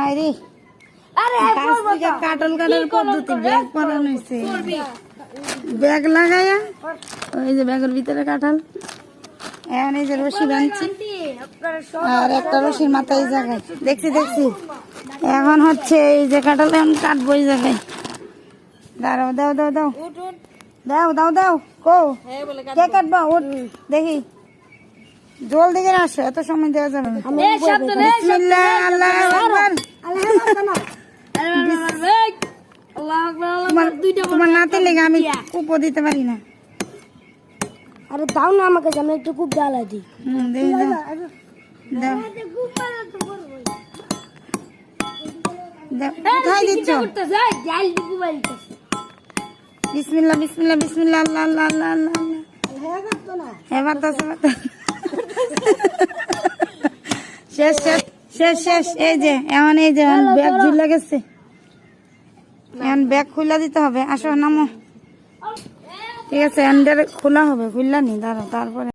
আরে গাছ থেকে কাটল কাটার পদ্ধতি ব্যাগ বানানো হয়েছে। ব্যাগ লাগাইয়া ওই যে ব্যাগের ভিতরে কাঁঠাল, এখন এই যে রশি বাঁধছি আর একটা রশির মাথায় এই জায়গায় দেখছি এখন হচ্ছে এই যে কাঁঠাল এখন কাটবো এই জায়গায়। দাঁড়াও, দাও দাও দাও দাও দাও দাও কো কে কাটবা উঠ দেখি, জলদি করে আসো, এত সময় দেওয়া যাবে না। বিসমিল্লাহ, আল্লাহু আকবার। তোমার নাতে লেগে আমি কুপো দিতে পারি না। আরে দাও না আমাকে, আমি একটু খুব জ্বালা দিই। কোথায় দিচ্ছ? বিসমিল্লাহ বিসমিল্লাহ বিসমিল্লাহ, আল্লাহ আল্লাহ আল্লাহ আল্লাহ। এবার তো শেষ শেষ শেষ শেষ। এই যে এখন এই যে ব্যাগ ঝুলে গেছে, এখন ব্যাগ খুলে দিতে হবে। আসো নামো, ঠিক আছে, হ্যান্ডেল খোলা হবে, খুললা নি দাঁড়াও তারপরে